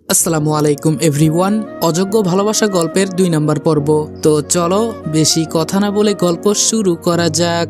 আসসালামু আলাইকুম এভরিওয়ান। অযোগ্য ভালোবাসা গল্পের 2 নম্বর পর্ব। তো চলো বেশি কথা না বলে গল্প শুরু করা যাক।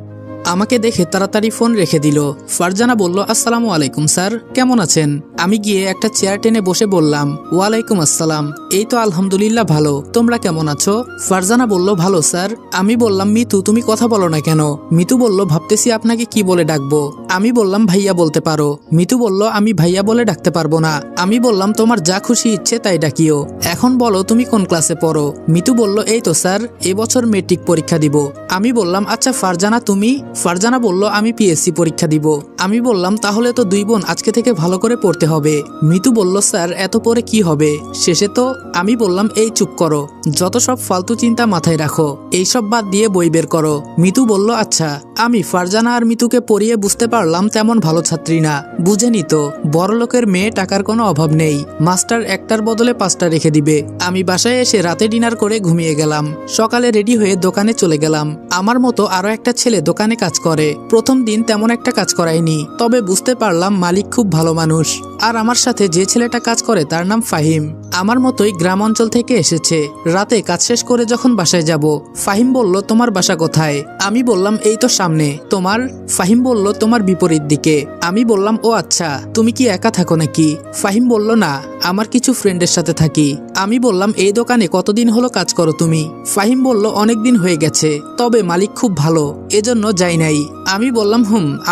আমাকে দেখে তাড়াতাড়ি ফোন রেখে দিল। ফারজানা বলল, আসসালামু আলাইকুম স্যার, কেমন আছেন? আমি গিয়ে একটা চেয়ার টেনে বসে বললাম, ওয়ালাইকুম আসসালাম, এই তো আলহামদুলিল্লাহ ভালো, তোমরা কেমন আছো? ফারজানা বলল, ভালো স্যার। আমি বললাম, মিতু তুমি কথা বলো না কেন? মিতু বলল, ভাবতেছি আপনাকে কি বলে ডাকবো। আমি বললাম, ভাইয়া বলতে পারো। মিতু বলল, আমি ভাইয়া বলে ডাকতে পারবো না। আমি বললাম, তোমার যা খুশি ইচ্ছে তাই ডাকিও। এখন বলো তুমি কোন ক্লাসে পড়ো? মিতু বলল, এই তো স্যার, এবছর মেট্রিক পরীক্ষা দিব। আমি বললাম, আচ্ছা ফারজানা তুমি? ফারজানা বলল, আমি পিএসসি পরীক্ষা দিব। আমি বললাম, তাহলে তো দুই বোন আজকে থেকে ভালো করে পড়তে হবে। মিতু বলল, স্যার এত পরে কি হবে, শেষে তো। আমি বললাম, এই চুপ করো, যত সব ফালতু চিন্তা মাথায় রাখো, এইসব বাদ দিয়ে বই বের করো। মিতু বলল, আচ্ছা। আমি ফারজানা আর মিতুকে পড়িয়ে বুঝতে পারলাম তেমন ভালো ছাত্রী না। বুঝেনি তো, বড়লোকের মেয়ে, টাকার কোনো অভাব নেই, মাস্টার একটার বদলে 5টা রেখে দিবে। আমি বাসায় এসে রাতে ডিনার করে ঘুমিয়ে গেলাম। সকালে রেডি হয়ে দোকানে চলে গেলাম। আমার মতো আরো একটা ছেলে দোকানে কাজ করে। প্রথম দিন তেমন একটা কাজ করায়নি, তবে বুঝতে পারলাম মালিক খুব ভালো মানুষ। আর আমার সাথে যে ছেলেটা কাজ করে তার নাম ফাহিম। আমার মতোই গ্রাম অঞ্চল থেকে এসেছে। রাতে কাজ শেষ করে যখন বাসায় যাব, ফাহিম বলল, তোমার বাসা কোথায়? আমি বললাম, এই তো সামনে। তোমার? ফাহিম বলল, তোমার বিপরীত দিকে। আমি বললাম, ও আচ্ছা, তুমি কি একা থাকো নাকি? ফাহিম বলল, না, আমার কিছু ফ্রেন্ডের সাথে থাকি। আমি বললাম, এই দোকানে কতদিন হলো কাজ করো তুমি? ফাহিম বলল, অনেকদিন হয়ে গেছে, তবে মালিক খুব ভালো, এজন্য যাই নাই। আমি বললাম,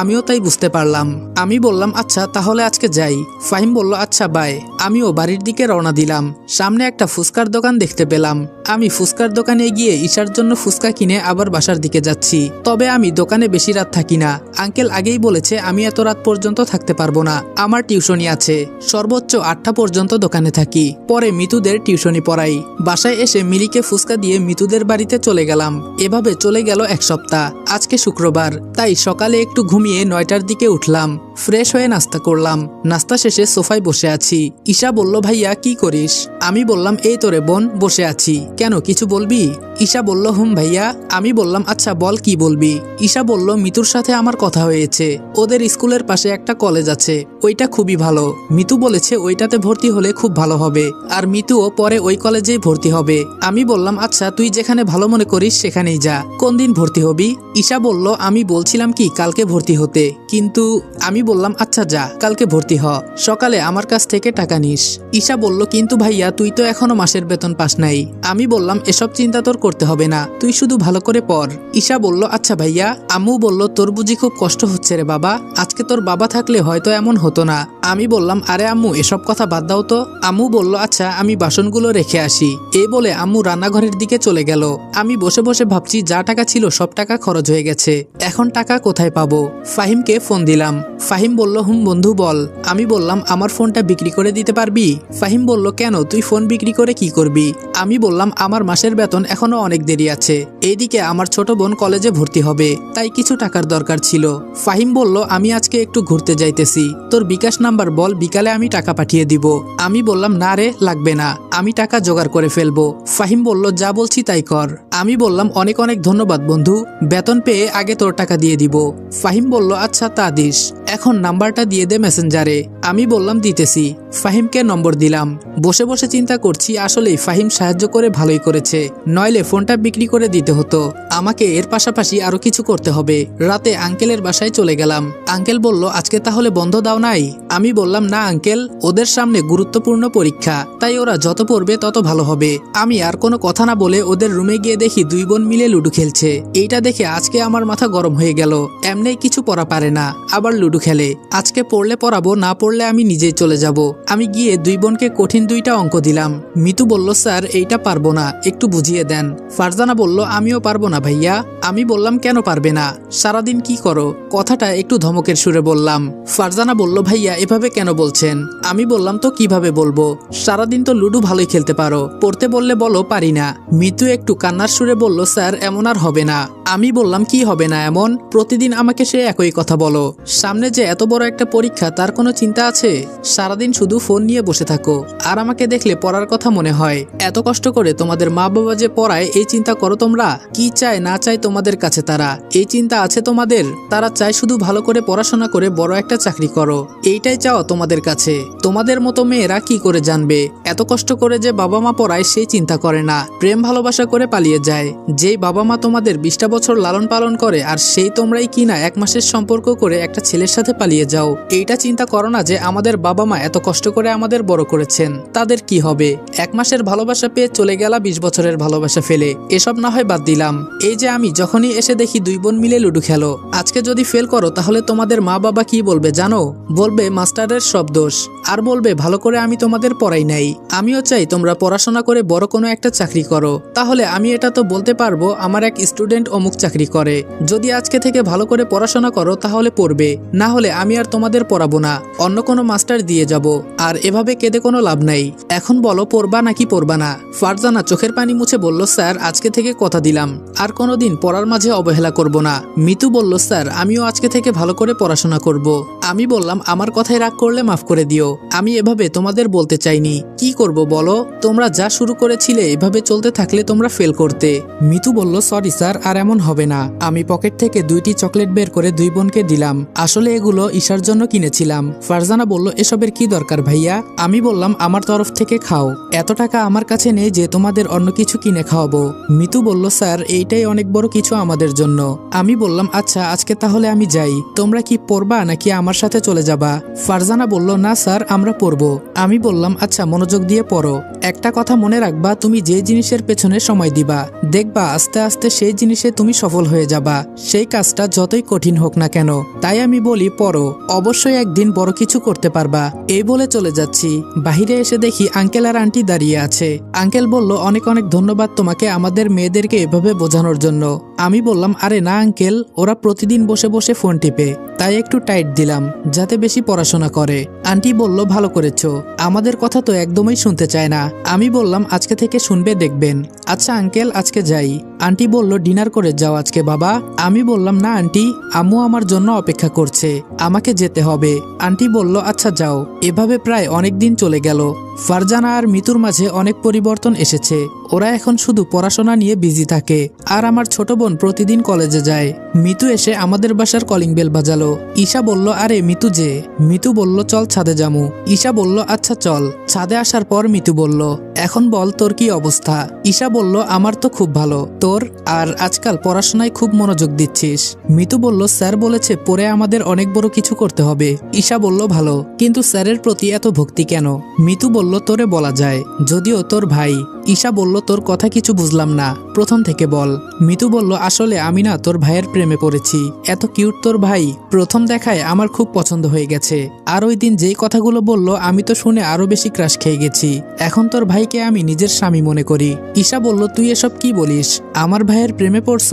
আমিও তাই বুঝতে পারলাম। আমি বললাম, আচ্ছা তাহলে আজকে যাই। ফাহিম বলল, আচ্ছা বাই। আমিও বাড়ির দিকে রওনা দিলাম। সামনে একটা ফুচকার দোকান দেখতে পেলাম। আমি ফুচকার দোকানে গিয়ে ঈশার জন্য ফুচকা কিনে আবার বাসার দিকে যাচ্ছি। তবে আমি দোকানে বেশি রাত থাকি না। আঙ্কেল আগেই বলেছে আমি এত রাত পর্যন্ত থাকতে পারবো না, আমার টিউশনি আছে। সর্বোচ্চ 8টা পর্যন্ত দোকানে থাকি, পরে মিতুদের টিউশনি পড়াই। বাসায় এসে মিলিকে ফুচকা দিয়ে মিতুদের বাড়িতে চলে গেলাম। এভাবে চলে গেল 1 সপ্তাহ। আজকে শুক্রবার, তাই সকালে একটু ঘুমিয়ে 9টার দিকে উঠলাম। ফ্রেশ হয়ে নাস্তা করলাম। নাস্তা শেষে সোফায় বসে আছি। ঈশা বলল, ভাইয়া কি করিস? আমি বললাম, এই তোরে বোন, বসে আছি। কেন, কিছু বলবি? ঈশা বলল, ভাইয়া। আমি বললাম, আচ্ছা বল, কি বলবি? ঈশা বলল, মিতুর সাথে আমার কথা হয়েছে। ওদের স্কুলের পাশে একটা কলেজ আছে, ওইটা খুবই ভালো। মিতু বলেছে ওইটাতে ভর্তি হলে খুব ভালো হবে, আর মিতুও পরে ওই কলেজেই ভর্তি হবে। আমি বললাম, আচ্ছা তুই যেখানে ভালো মনে করিস সেখানেই যা। কোন দিন ভর্তি হবি? ঈশা বলল, আমি বলছিলাম কি কালকে ভর্তি হতে, কিন্তু। আমি বললাম, আচ্ছা যা, কালকে ভর্তি হ, সকালে আমার কাছ থেকে টাকা নিস। ঈশা বলল, কিন্তু ভাইয়া তুই তো এখনো মাসের বেতন পাস নাই। আমি বললাম, এসব চিন্তা তোর করতে হবে না, তুই শুধু ভালো করে পড়। ঈশা বলল, আচ্ছা ভাইয়া। আম্মু বলল, তোর বুঝি খুব কষ্ট হচ্ছে রে বাবা, আজকে তোর বাবা থাকলে হয়তো এমন হতো না। আমি বললাম, আরে আম্মু এসব কথা বাদ দাও তো। আম্মু বলল, আচ্ছা আমি বাসনগুলো রেখে আসি। এই বলে আম্মু রান্নাঘরের দিকে চলে গেল। আমি বসে বসে ভাবছি, যা টাকা ছিল সব টাকা খরচ হয়ে গেছে, এখন টাকা কোথায় পাবো? ফাহিমকে ফোন দিলাম। ফাহিম বলল, বন্ধু বল। আমি বললাম, আমার ফোনটা বিক্রি করে দিতে পারবি? ফাহিম বলল, কেন, তুই ফোন বিক্রি করে কি করবি? আমি বললাম, আমার মাসের বেতন এখনো অনেক দেরি আছে, এইদিকে আমার ছোট বোন কলেজে ভর্তি হবে, তাই কিছু টাকার দরকার ছিল। ফাহিম বলল, আমি আজকে একটু ঘুরতে যাইতেছি, তোর বিকাশ নাম্বার বল, বিকালে আমি টাকা পাঠিয়ে দিব। আমি বললাম, না রে, লাগবে না, আমি টাকা জোগাড় করে ফেলবো। ফাহিম বলল, যা বলছি তাই কর। আমি বললাম, অনেক অনেক ধন্যবাদ বন্ধু, বেতন পেয়ে আগে তোর টাকা দিয়ে দিব। ফাহিম বলল, আচ্ছা তা দিস, এখন নাম্বারটা দিয়ে দে মেসেঞ্জারে। আমি বললাম, দিতেছি। ফাহিমকে নম্বর দিলাম। বসে বসে চিন্তা করছি, আসলেই ফাহিম সাহায্য করে ভালোই করেছে, নইলে ফোনটা বিক্রি করে দিতে হতো। আমাকে এর পাশাপাশি আরো কিছু করতে হবে। রাতে আঙ্কেলের বাসায় চলে গেলাম। আঙ্কেল বলল, আজকে তাহলে বন্ধ দাও নাই? আমি বললাম, না আঙ্কেল, ওদের সামনে গুরুত্বপূর্ণ পরীক্ষা, তাই ওরা যত পড়বে তত ভালো হবে। আমি আর কোনো কথা না বলে ওদের রুমে গিয়ে দেখি 2 বোন মিলে লুডো খেলছে। এইটা দেখে আজকে আমার মাথা গরম হয়ে গেল। এমনি কিছু পড়া পারে না, আবার লুডো খেলে। আজকে পড়লে পড়াবো, না পড়লে আমি নিজেই চলে যাব। আমি গিয়ে 2 বোনকে কঠিন 2টা অঙ্ক দিলাম। মিতু বলল, স্যার এইটা পারবো না, একটু বুঝিয়ে দেন। ফারজানা বলল, আমিও পারবো না ভাইয়া। আমি বললাম, কেন পারবে না, সারাদিন কি করো? কথাটা একটু ধমকের সুরে বললাম। ফারজানা বলল, ভাইয়া এভাবে কেন বলছেন? আমি বললাম, তো কিভাবে বলবো, সারাদিন তো লুডো ভালোই খেলতে পারো, পড়তে বললে বলো পারি না। মিতু একটু কান্নার সুরে বলল, স্যার এমন আর হবে না। আমি বললাম, কি হবে না এমন? প্রতিদিন আমাকে সে একই কথা বলো। সামনে যে এত বড় একটা পরীক্ষা, তার কোনো চিন্তা আছে? সারাদিন শুধু ফোন নিয়ে বসে থাকো, আর আমাকে দেখলে পড়ার কথা মনে হয়। এত কষ্ট করে তোমাদের মা বাবা যে পড়ায় এই চিন্তা করো তোমরা? কি চায় না চায় তোমাদের কাছে তারা, এই চিন্তা আছে তোমাদের? তারা চায় শুধু ভালো করে পড়াশোনা করে বড় একটা চাকরি করো, এইটাই চাও তোমাদের কাছে। তোমাদের মতো মেয়েরা কি করে জানবে এত কষ্ট করে যে বাবা মা পড়ায় সেই চিন্তা করে না, প্রেম ভালোবাসা করে পালিয়ে যায়। যেই বাবা মা তোমাদের 20টা বছর লালন পালন করে আর সেই তোমরাই কিনা 1 মাসের সম্পর্ক করে একটা ছেলের সাথে পালিয়ে যাও। এইটা চিন্তা করো না যে আমাদের বাবা মা এত কষ্ট করে আমাদের বড় করেছেন, তাদের কি হবে? 1 মাসের ভালোবাসা পেয়ে চলে গেলা 20 বছরের ভালোবাসা ফেলে। এসব না হয় বাদ দিলাম, এই যে আমি যখনই এসে দেখি 2 বোন মিলে লুডো খেলো, আজকে যদি ফেল করো তাহলে তোমাদের মা বাবা কি বলবে জানো? বলবে মাস্টারের সব দোষ, আর বলবে ভালো করে আমি তোমাদের পড়াই নাই। আমিও চাই তোমরা পড়াশোনা করে বড় কোনো একটা চাকরি করো, তাহলে আমি এটা তো বলতে পারবো আমার এক স্টুডেন্ট অমুক চাকরি করে। যদি আজকে থেকে ভালো করে পড়াশোনা করো তাহলে পড়বে, না হলে আমি আর তোমাদের পড়াবো না, অন্য কোনো মাস্টার দিয়ে যাব। আর এভাবে কেঁদে কোনো লাভ নাই। এখন বলো পড়বা নাকি পড়বা না? ফারজানা চোখের পানি মুছে বলল, স্যার আজকে থেকে কথা দিলাম আর কোনোদিন পড়ার মাঝে অবহেলা করব না। মিতু বলল, স্যার আমিও আজকে থেকে ভালো করে পড়াশোনা করব। আমি বললাম, আমার কথায় রাগ করলে মাফ করে দিও, আমি এভাবে তোমাদের বলতে চাইনি। কি করব বলো? তোমরা যা শুরু করেছিলে এভাবে চলতে থাকলে তোমরা ফেল করতে। মিতু বলল, সরি স্যার, আর এমন হবে না। আমি পকেট থেকে 2টি চকলেট বের করে 2 বোনকে দিলাম, আসলে এগুলো ঈশার জন্য কিনেছিলাম। ফারজানা বলল, এসবের কি দরকার ভাইয়া? আমি বললাম, আমার তরফ থেকে খাও, এত টাকা আমার কাছে নেই যে তোমাদের অন্য কিছু কিনে খাওয়াবো। মিতু বলল, স্যার এইটাই অনেক বড় কিছু আমাদের জন্য। আমি বললাম, আচ্ছা আজকে তাহলে আমি যাই, তোমরা কি পড়বা নাকি আমার সাথে চলে যাবা? ফারজানা বলল, না স্যার আমরা পড়বো। আমি বললাম, আচ্ছা মনোযোগ দিয়ে পড়ো, একটা কথা মনে রাখবা, তুমি যে জিনিসের পেছনে সময় দিবা দেখবা আস্তে আস্তে সেই জিনিসে তুমি সফল হয়ে যাবা, সেই কাজটা যতই কঠিন হোক না কেন। তাই আমি বলি পড়ো, অবশ্যই একদিন বড় কিছু করতে পারবা। এই বলে চলে যাচ্ছি, বাহিরে এসে দেখি আঙ্কেল আর আন্টি দাঁড়িয়ে আছে। আঙ্কেল বলল, অনেক অনেক ধন্যবাদ তোমাকে আমাদের মেয়েদেরকে এভাবে বোঝানোর জন্য। আমি বললাম, আরে না আঙ্কেল, ওরা প্রতিদিন বসে বসে ফোন টিপে, তাই একটু টাইট দিলাম যাতে বেশি পড়াশোনা করে। আন্টি বলল, ভালো করেছো, আমাদের কথা তো একদমই শুনতে চায় না। আমি বললাম, আজকে থেকে শুনবে দেখবেন। আচ্ছা আঙ্কেল আজকে যাই। আন্টি বলল, ডিনার করে যাও আজকে বাবা। আমি বললাম, না আন্টি, আম্মু আমার জন্য অপেক্ষা করছে, আমাকে যেতে হবে। আন্টি বলল, আচ্ছা যাও। এভাবে প্রায় অনেক দিন চলে গেল। ফারজানা আর মিতুর মাঝে অনেক পরিবর্তন এসেছে, ওরা এখন শুধু পড়াশোনা নিয়ে বিজি থাকে। আর আমার ছোট বোন প্রতিদিন কলেজে যায়। মিতু এসে আমাদের বাসার কলিং বেল বাজালো। ঈশা বলল, আরে মিতু যে। মিতু বলল, চল ছাদে যামু। ঈশা বলল, আচ্ছা চল। ছাদে আসার পর মিতু বলল, এখন বল তোর কি অবস্থা? ঈশা বলল, আমার তো খুব ভালো। তোর? আর আজকাল পড়াশোনায় খুব মনোযোগ দিচ্ছিস? মিতু বলল, স্যার বলেছে পড়ে আমাদের অনেক বড় কিছু করতে হবে। ঈশা বলল, ভালো, কিন্তু স্যারের প্রতি এত ভক্তি কেন? মিতু বলল, তোরে বলা যায়, যদিও তোর ভাই। ঈশা বলল, তোর কথা কিছু বুঝলাম না, প্রথম থেকে বল। মিতু বলল, আসলে আমি না তোর ভাইয়ের প্রেমে পড়েছি, এত কিউট তোর ভাই, প্রথম দেখায় আমার খুব পছন্দ হয়ে গেছে। আর ওই দিন যেই কথাগুলো বলল আমি তো শুনে আরো বেশি ক্রাশ খেয়ে গেছি। এখন তোর ভাইকে আমি নিজের স্বামী মনে করি। ঈশা বলল, তুই এসব কি বলিস? আমার ভাইয়ের প্রেমে পড়ছ?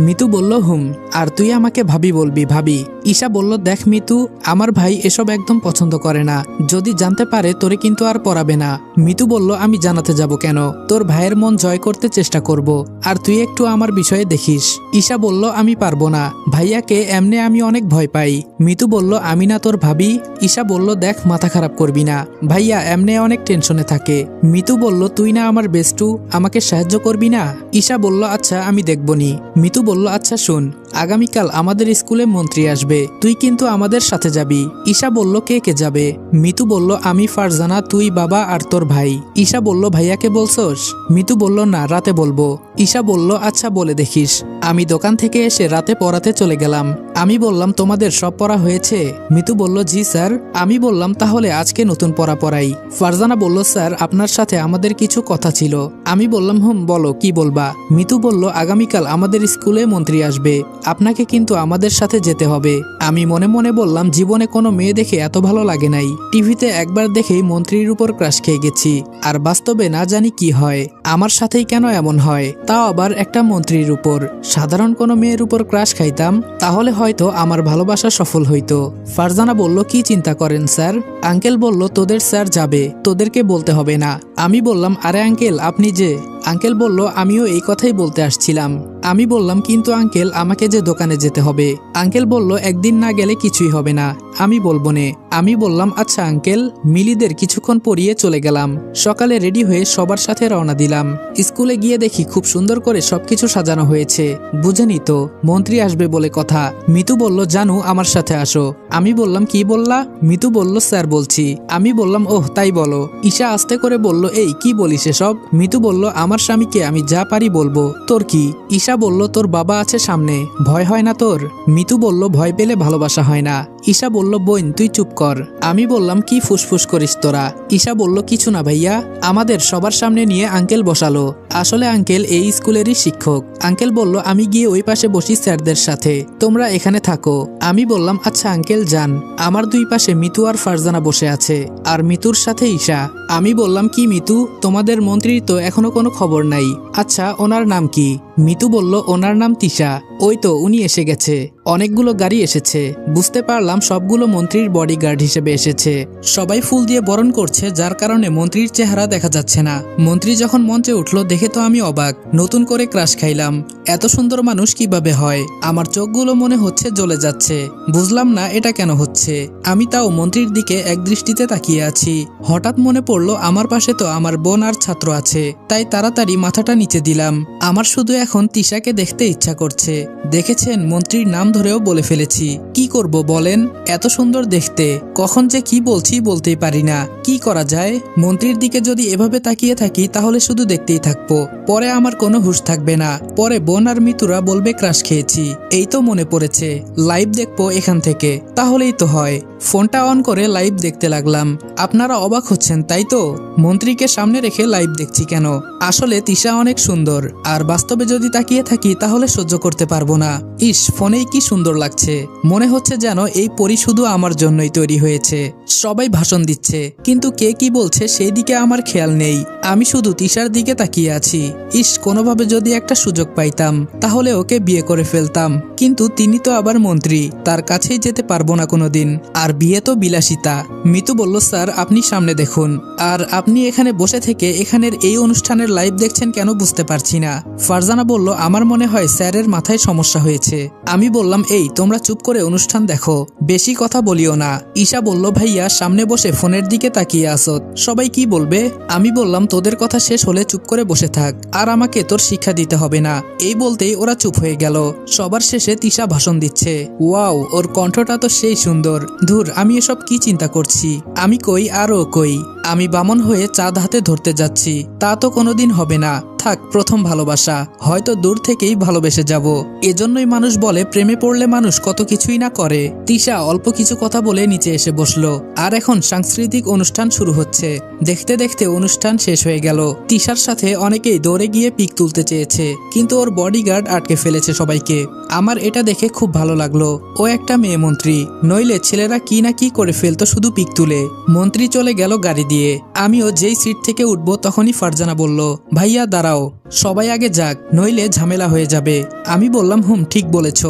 মিতু বলল, হুম। আর তুই আমাকে ভাবি বলবি? ভাবি। ঈশা বলল, দেখ মিতু, আমার ভাই এসব একদম পছন্দ করে না, যদি জানতে পারে তোরে কিন্তু আর পড়াবে না। মিতু বলল, আমি জানাতে যাব কেন? তোর ভাইয়ের মন জয় করতে চেষ্টা করব, আর তুই একটু আমার বিষয়ে দেখিস। ঈশা বলল, আমি পারবো না, ভাইয়াকে এমনি আমি অনেক ভয় পাই। মিতু বলল, আমি না তোর ভাবি? ঈশা বলল, দেখ মাথা খারাপ করবি না, ভাইয়া এমনি অনেক টেনশনে থাকে। মিতু বলল, তুই না আমার বেস্টু, আমাকে সাহায্য করবি না? ঈশা বলল, আচ্ছা আমি দেখবনি। মিতু বলল, আচ্ছা শোন, আগামীকাল আমাদের স্কুলে মন্ত্রী আসবে, তুই কিন্তু আমাদের সাথে যাবি। ঈশা বলল, কে কে যাবে? মিতু বলল, আমি, ফারজানা, তুই, বাবা আর তোর ভাই। ঈশা বলল, ভাইয়াকে বলছস? মিতু বলল, না রাতে বলবো। ঈশা বলল, আচ্ছা বলে দেখিস। আমি দোকান থেকে এসে রাতে পড়াতে চলে গেলাম। আমি বললাম, তোমাদের সব পড়া হয়েছে? মিতু বলল, জি স্যার। আমি বললাম, তাহলে আজকে নতুন পড়া পড়াই। ফারজানা বলল, স্যার আপনার সাথে আমাদের কিছু কথা ছিল। আমি বললাম, হুম বলো, কি বলবা? মিতু বলল, আগামীকাল আমাদের স্কুলে মন্ত্রী আসবে, আপনাকে কিন্তু আমাদের সাথে যেতে হবে। আমি মনে মনে বললাম, জীবনে কোনো মেয়ে দেখে এত ভালো লাগে নাই, টিভিতে একবার দেখেই মন্ত্রীর উপর ক্রাশ খেয়ে গেছি, আর বাস্তবে না জানি কি হয়, আমার সাথেই কেন এমন হয়, তাও আবার একটা মন্ত্রীর উপর। সাধারণ কোনো মেয়ের উপর ক্রাশ খাইতাম, তাহলে হয়তো আমার ভালোবাসা সফল হইতো। ফারজানা বলল, কি চিন্তা করেন স্যার? আঙ্কেল বলল, তোদের স্যার যাবে, তোদেরকে বলতে হবে না। আমি বললাম, আরে আঙ্কেল আপনি যে। আঙ্কেল বলল, আমিও এই কথাই বলতে আসছিলাম। আমি বললাম, কিন্তু আঙ্কেল আমাকে যে দোকানে যেতে হবে। আঙ্কেল বলল, একদিন না গেলে কিছুই হবে না, আমি বলবো নে। আমি বললাম, আচ্ছা আঙ্কেল। মিলিদের কিছুক্ষণ পরিয়ে চলে গেলাম। সকালে রেডি হয়ে সবার সাথে রওনা দিলাম। স্কুলে গিয়ে দেখি খুব সুন্দর করে সবকিছু সাজানো হয়েছে। বুঝেনি তো, মন্ত্রী আসবে বলে কথা। মিতু বলল, জানু আমার সাথে আসো। আমি বললাম, কি বললা? মিতু বলল, স্যার বলছি। আমি বললাম, ওহ তাই বলো। ঈশা আস্তে করে বলল, এই কি বলিস এসব? মিতু বলল, আমার স্বামীকে আমি যা পারি বলবো, তোর কি? ঈশা বলল, তোর বাবা আছে সামনে, ভয় হয় না তোর? মিতু বলল, ভয় পেলে ভালোবাসা হয় না। ঈশা বলল, বোন তুই চুপ কর। আমি বললাম, কি ফুসফুস করিস তোরা? ঈশা বলল, কিছু না ভাইয়া। আমাদের সবার সামনে নিয়ে আঙ্কেল বসালো। আসলে আঙ্কেল এই স্কুলেরই শিক্ষক। আঙ্কেল বলল, আমি গিয়ে ওই পাশে বসি স্যারদের সাথে, তোমরা এখানে থাকো। আমি বললাম, আচ্ছা আঙ্কেল যান। আমার দুই পাশে মিতু আর ফারজানা বসে আছে, আর মিতুর সাথে ঈশা। আমি বললাম, কি মিতু, তোমাদের মন্ত্রীর তো এখনো কোনো খবর নাই। আচ্ছা ওনার নাম কি? মিতু বলল, ওনার নাম তিশা। ওই তো উনি এসে গেছে। অনেকগুলো গাড়ি এসেছে। বুঝতে পারলাম সবগুলো মন্ত্রীর বডিগার্ড হিসেবে এসেছে। সবাই ফুল দিয়ে বরণ করছে, যার কারণে মন্ত্রীর চেহারা দেখা যাচ্ছে না। মন্ত্রী যখন মঞ্চে উঠলো দেখে তো আমি অবাক। নতুন করে ক্রাশ খাইলাম। এত সুন্দর মানুষ কিভাবে হয়? আমার চোখগুলো মনে হচ্ছে জ্বলে যাচ্ছে। বুঝলাম না এটা কেন হচ্ছে। আমি তাও মন্ত্রীর দিকে এক দৃষ্টিতে তাকিয়ে আছি। হঠাৎ মনে পড়লো আমার পাশে তো আমার বোন আর ছাত্র আছে, তাই তাড়াতাড়ি মাথাটা নিচে দিলাম। আমার শুধু এখন তিশাকে দেখতে ইচ্ছা করছে। দেখেছেন, মন্ত্রীর নাম ধরেও বলে ফেলেছি। কি করব বলেন? এত সুন্দর দেখতে, কখন যে কি বলছি বলতেই পারি না। কি করা যায়? মন্ত্রীর দিকে যদি এভাবে তাকিয়ে থাকি তাহলে শুধু দেখতেই থাকবো, পরে আমার কোনো হুঁশ থাকবে না। পরে বোন আর মিতুরা বলবে ক্রাশ খেয়েছি। এই তো মনে পড়েছে, লাইভ দেখবো এখান থেকে, তাহলেই তো হয়। ফোনটা অন করে লাইভ দেখতে লাগলাম। আপনারা অবাক হচ্ছেন তাই তো? মন্ত্রীকে সামনে রেখে লাইভ দেখছি কেন? আসলে তিশা অনেক সুন্দর, আর বাস্তবে যদি তাকিয়ে থাকি তাহলে সহ্য করতে পারবো না। ইস, ফোনেই কি সুন্দর লাগছে। মনে হচ্ছে যেন এই পরি শুধু আমার জন্যই তৈরি হয়েছে। সবাই ভাষণ দিচ্ছে, কিন্তু কে কি বলছে সেই দিকে আমার খেয়াল নেই। আমি শুধু তিশার দিকে তাকিয়ে আছি। ইস, কোনোভাবে যদি একটা সুযোগ পাইতাম তাহলে ওকে বিয়ে করে ফেলতাম। কিন্তু তিনি তো আবার মন্ত্রী, তার কাছেই যেতে পারবো না কোনোদিন। আর বিয়ে তো বিলাসিতা। মিতু বলল, স্যার আপনি সামনে দেখুন। আর আপনি এখানে বসে থেকে এখানের এই অনুষ্ঠানের লাইভ দেখছেন কেন বুঝতে পারছি না। ফারজানা বলল, আমার মনে হয় স্যারের মাথায় সমস্যা হয়েছে। আমি বললাম, এই তোমরা চুপ করে অনুষ্ঠান দেখো, বেশি কথা বলিও না। ঈশা বলল, ভাইয়া সামনে বসে ফোনের দিকে তাকিয়ে আসত, সবাই কি বলবে? আমি বললাম, তোদের কথা শেষ হলে চুপ করে বসে থাক, আর আমাকে তোর শিক্ষা দিতে হবে না। এই বলতেই ওরা চুপ হয়ে গেল। সবার শেষে তিশা ভাষণ দিচ্ছে। ওয়াও, ওর কণ্ঠটা তো সেই সুন্দর। ধুর, আমি এসব কি চিন্তা করছি। আমি কই আর ও কই। আমি বামন হয়ে চাঁদ হাতে ধরতে যাচ্ছি, তা তো কোনোদিন হবে না। থাক, প্রথম ভালোবাসা, হয়তো দূর থেকেই ভালোবেসে যাব। এজন্যই মানুষ বলে প্রেমে পড়লে মানুষ কত কিছুই না করে। তিশা অল্প কিছু কথা বলে নিচে এসে বসলো। আর এখন সাংস্কৃতিক অনুষ্ঠান শুরু হচ্ছে। দেখতে দেখতে অনুষ্ঠান শেষ হয়ে গেল। তিশার সাথে অনেকেই দৌড়ে গিয়ে পিক তুলতে চেয়েছে, কিন্তু ওর বডিগার্ড আটকে ফেলেছে সবাইকে। আমার এটা দেখে খুব ভালো লাগলো। ও একটা মেয়ে মন্ত্রী, নইলে ছেলেরা কি না কি করে ফেলতো শুধু পিক তুলে। মন্ত্রী চলে গেল গাড়ি দিয়ে। আমিও যেই সিট থেকে উঠবো তখনই ফারজানা বলল, ভাইয়া দাঁড়াও, সবাই আগে যাক, নইলে ঝামেলা হয়ে যাবে। আমি বললাম, হুম ঠিক বলেছ।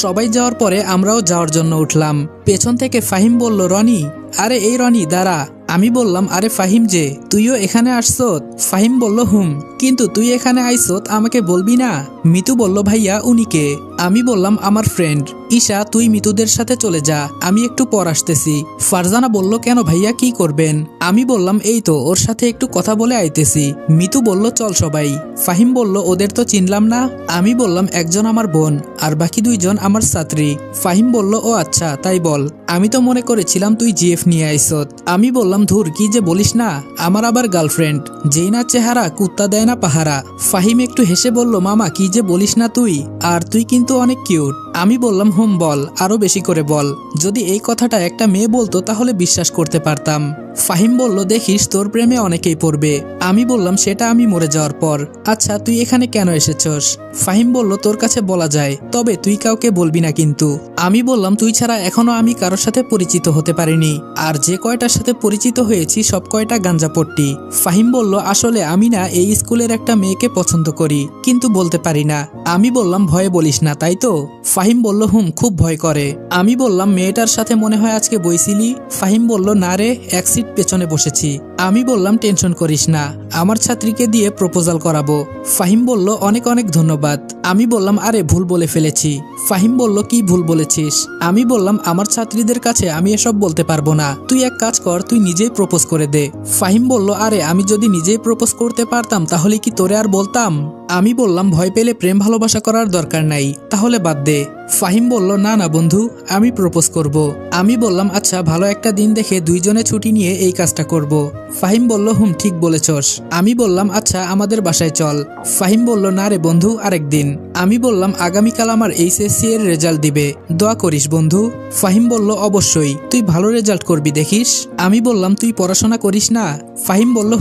সবাই যাওয়ার পরে আমরাও যাওয়ার জন্য উঠলাম। পেছন থেকে ফাহিম বলল, রনি। আরে এই রনি দাঁড়া। আমি বললাম, আরে ফাহিম যে, তুইও এখানে আসছত? ফাহিম বলল, হুম, কিন্তু তুই এখানে আইছত আমাকে বলবি না? মিতু বলল, ভাইয়া উনি কে? আমি বললাম, আমার ফ্রেন্ড। ঈশা তুই মিতুদের সাথে চলে যা, আমি একটু পর আসতেছি। ফারজানা বলল, কেন ভাইয়া, কি করবেন? আমি বললাম, এই তো ওর সাথে একটু কথা বলে আইতেছি। মিতু বলল, চল সবাই। ফাহিম বলল, ওদের তো চিনলাম না। আমি বললাম, একজন আমার বোন আর বাকি দুইজন আমার ছাত্রী। ফাহিম বলল, ও আচ্ছা তাই বল, আমি তো মনে করেছিলাম তুই জিএফ নিয়ে আইছত। আমি বললাম, ধুর কি যে বলিস না, আমার আবার গার্লফ্রেন্ড, যেই না চেহারা কুত্তা দেয় না পাহারা। ফাহিম একটু হেসে বলল, মামা কি যে বলিস না তুই, আর তুই কিন্তু অনেক কিউট। আমি বললাম, হুম বল, আরো বেশি করে বল। যদি এই কথাটা একটা মেয়ে বলতো তাহলে বিশ্বাস করতে পারতাম। ফাহিম বলল, দেখিস তোর প্রেমে অনেকেই পড়বে। আমি বললাম, সেটা আমি মরে যাওয়ার পর। আচ্ছা তুই এখানে কেন এসেছস? ফাহিম বলল, তোর কাছে বলা যায়, তবে তুই কাউকে বলবি না কিন্তু। আমি বললাম, তুই ছাড়া এখনো আমি কারোর সাথে পরিচিত হতে পারিনি, আর যে কয়টার সাথে পরিচিত হয়েছি সব কয়টা গাঞ্জাপট্টি। ফাহিম বলল, আসলে আমি না এই স্কুলের একটা মেয়েকে পছন্দ করি, কিন্তু বলতে পারি না। আমি বললাম, ভয়ে বলিস না তাই তো? ফাহিম বলল, হুম খুব ভয় করে। আমি বললাম, মেয়েটার সাথে মনে হয় আজকে বইছিলি? ফাহিম বলল, না রে, এক সিট পেছনে বসেছি। আমি বললাম টেনশন করিস না, আমার ছাত্রীকে দিয়ে প্রপোজাল করাবো। ফাহিম বলল অনেক অনেক ধন্যবাদ। আমি বললাম আরে ভুল বলে ফেলেছি। ফাহিম বলল কি ভুল বলেছিস? আমি বললাম আমার ছাত্রীদের কাছে আমি এসব বলতে পারবো না, তুই এক কাজ কর, তুই নিজেই প্রপোজ করে দে। ফাহিম বলল আরে আমি যদি নিজেই প্রপোজ করতে পারতাম তাহলে কি তোরে আর বলতাম? আমি বললাম ভয় পেলে প্রেম ভালোবাসা করার দরকার নাই, তাহলে বাদ দে। ফাহিম বলল না না বন্ধু, আমি প্রপোজ করব। আমি বললাম আচ্ছা ভালো একটা দিন দেখে দুইজনে ছুটি নিয়ে এই কাজটা করব। ফাহিম বলল ঠিক বলেছস। আমি বললাম আচ্ছা আমাদের বাসায় চল। ফাহিম বলল না রে বন্ধু, আরেকদিন। আমি বললাম আগামীকাল আমার এইচএসসি এর রেজাল্ট দিবে, দোয়া করিস বন্ধু। ফাহিম বলল অবশ্যই, তুই ভালো রেজাল্ট করবি দেখিস। আমি বললাম তুই পড়াশোনা করিস না? ফাহিম বলল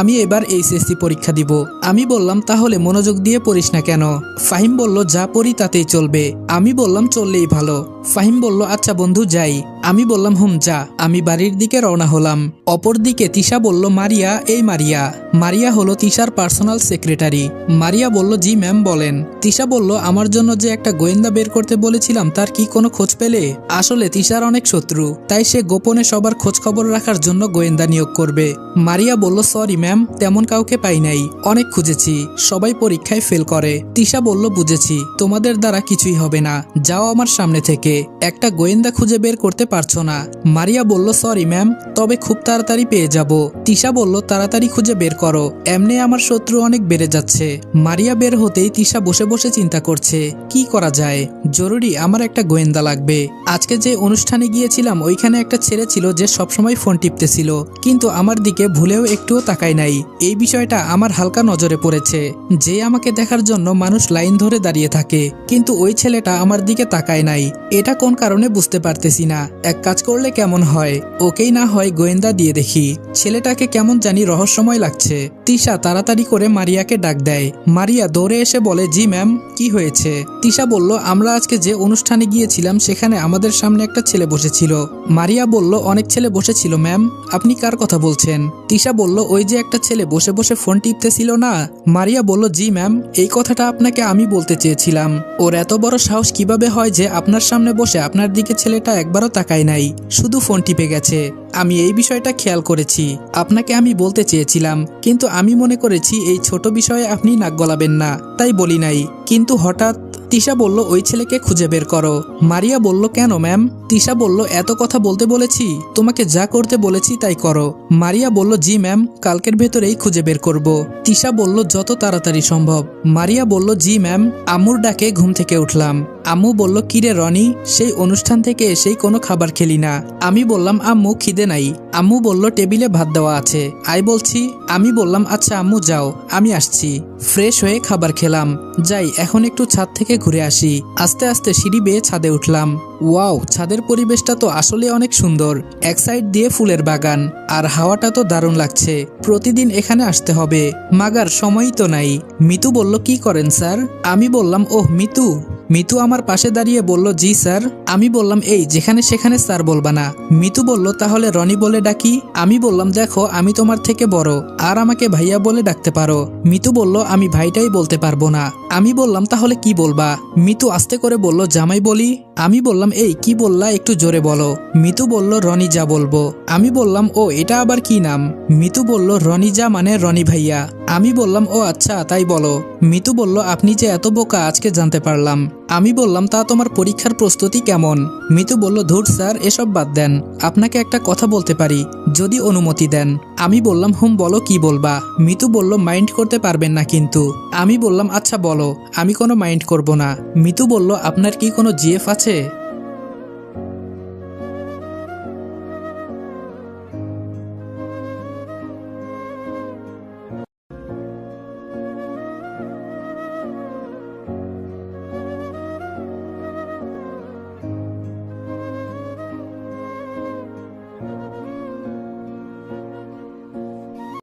আমি এবার এইচএসসি পরীক্ষা দিব। আমি বললাম তাহলে মনোযোগ দিয়ে পড়িস না কেন? ফাহিম বলল যা পড়ি তাতেই চলবে। আমি বললাম চললেই ভালো। ফাহিম বলল আচ্ছা বন্ধু যাই। আমি বললাম যা। আমি বাড়ির দিকে রওনা হলাম। অপরদিকে তিশা বলল মারিয়া, এই মারিয়া। মারিয়া হলো তিশার পার্সোনাল সেক্রেটারি। মারিয়া বলল জি ম্যাম বলেন। তিশা বলল আমার জন্য যে একটা গোয়েন্দা বের করতে বলেছিলাম তার কি কোনো খোঁজ পেলে? আসলে তিশার অনেক শত্রু, তাই সে গোপনে সবার খোঁজ খবর রাখার জন্য গোয়েন্দা নিয়োগ করবে। মারিয়া বলল সরি ম্যাম, তেমন কাউকে পাই নাই, অনেক খুঁজেছি, সবাই পরীক্ষায় ফেল করে। তিশা বলল বুঝেছি, তোমাদের দ্বারা কিছুই হবে না, যাও আমার সামনে থেকে। একটা গোয়েন্দা খুঁজে বের করতে পারছো না। মারিয়া বলল সরি ম্যাম, তবে খুব তাড়াতাড়ি পেয়ে যাব। তিশা বলল তাড়াতাড়ি খুঁজে বের করো, এমনি আমার শত্রু অনেক বেড়ে যাচ্ছে। মারিয়া বের হতেই তিশা বসে বসে চিন্তা করছে কি করা যায়। জরুরি আমার একটা গোয়েন্দা লাগবে। আজকে যে অনুষ্ঠানে গিয়েছিলাম ওইখানে একটা ছেলে ছিল যে সবসময় ফোন টিপতেছিল, কিন্তু আমার দিকে ভুলেও একটুও তাকায় নাই। এই বিষয়টা আমার হালকা নজরে পড়েছে, যে আমাকে দেখার জন্য মানুষ লাইন ধরে দাঁড়িয়ে থাকে, কিন্তু ওই ছেলেটা আমার দিকে তাকায় নাই। এটা কোন কারণে বুঝতে পারতেছি না। এক কাজ করলে কেমন হয়, ওকেই না হয় গোয়েন্দা দিয়ে দেখি। ছেলেটাকে কেমন জানি রহস্যময় লাগছে। তিশা তাড়াতাড়ি করে মারিয়াকে ডাক দেয়। মারিয়া দৌড়ে এসে বলে জি ম্যাম, কি হয়েছে? তিশা বলল আমরা আজকে যে অনুষ্ঠানে গিয়েছিলাম সেখানে আমাদের সামনে একটা ছেলে বসেছিল। মারিয়া বলল অনেক ছেলে বসেছিল ম্যাম, আপনি কার কথা বলছেন? তিশা বলল ওই যে একটা ছেলে বসে বসে ফোন টিপতেছিল না। মারিয়া বলল জি ম্যাম, এই কথাটা আপনাকে আমি বলতে চেয়েছিলাম। ওর এত বড় সাহস কিভাবে হয় যে আপনার সামনে বসে আপনার দিকে ছেলেটা একবারও তাকায় নাই, শুধু ফোন টিপে গেছে। আমি এই বিষয়টা খেয়াল করেছি, আপনাকে আমি বলতে চেয়েছিলাম, কিন্তু আমি মনে করেছি এই ছোট বিষয়ে আপনি নাক গলাবেন না, তাই বলি নাই। কিন্তু হঠাৎ তিশা বলল ওই ছেলেকে খুঁজে বের করো। মারিয়া বলল কেন ম্যাম? তিশা বলল এত কথা বলতে বলেছি, তোমাকে যা করতে বলেছি তাই করো। মারিয়া বলল জি ম্যাম, কালকের ভেতরেই খুঁজে বের করব। তিশা বলল যত তাড়াতাড়ি সম্ভব। মারিয়া বলল জি ম্যাম। আম্মুর ডাকে ঘুম থেকে উঠলাম। আম্মু বলল কিরে রনি, সেই অনুষ্ঠান থেকে এসেই কোনো খাবার খেলি না? আমি বললাম আম্মু খিদে নাই। আম্মু বলল টেবিলে ভাত দেওয়া আছে, আই বলছি। আমি বললাম আচ্ছা আম্মু যাও, আমি আসছি। ফ্রেশ হয়ে খাবার খেলাম। যাই এখন একটু ছাদ থেকে ঘুরে আসি। আস্তে আস্তে সিঁড়ি বেয়ে ছাদে উঠলাম। ওয়াও, ছাদের পরিবেশটা তো আসলে অনেক সুন্দর। এক সাইড দিয়ে ফুলের বাগান, আর হাওয়াটা তো দারুণ লাগছে। প্রতিদিন এখানে আসতে হবে, মাগার সময়ই তো নাই। মিতু বলল কি করেন স্যার? আমি বললাম ওহ মিতু। মিতু আমার পাশে দাঁড়িয়ে বলল জি স্যার। আমি বললাম এই যেখানে সেখানে স্যার বলবা না। মিতু বলল তাহলে রনি বলে ডাকি? আমি বললাম দেখো আমি তোমার থেকে বড়, আর আমাকে ভাইয়া বলে ডাকতে পারো। মিতু বলল আমি ভাইটাই বলতে পারবো না। আমি বললাম তাহলে কি বলবা? মিতু আস্তে করে বলল জামাই বলি। আমি বললাম এই কি বললা, একটু জোরে বলো। মিতু বলল রনি যা বলবো। আমি বললাম ও এটা আবার কি নাম? মিতু বলল রনি যা মানে রনি ভাইয়া। আমি বললাম ও আচ্ছা তাই বলো। মিতু বলল আপনি যে এত বোকা আজকে জানতে পারলাম। আমি বললাম তা তোমার পরীক্ষার প্রস্তুতি কেমন? মিতু বলল ধুর স্যার এসব বাদ দেন, আপনাকে একটা কথা বলতে পারি যদি অনুমতি দেন। আমি বললাম বলো কি বলবা। মিতু বলল মাইন্ড করতে পারবেন না কিন্তু। আমি বললাম আচ্ছা বলো, আমি কোনো মাইন্ড করব না। মিতু বলল আপনার কি কোনো জিএফ আছে?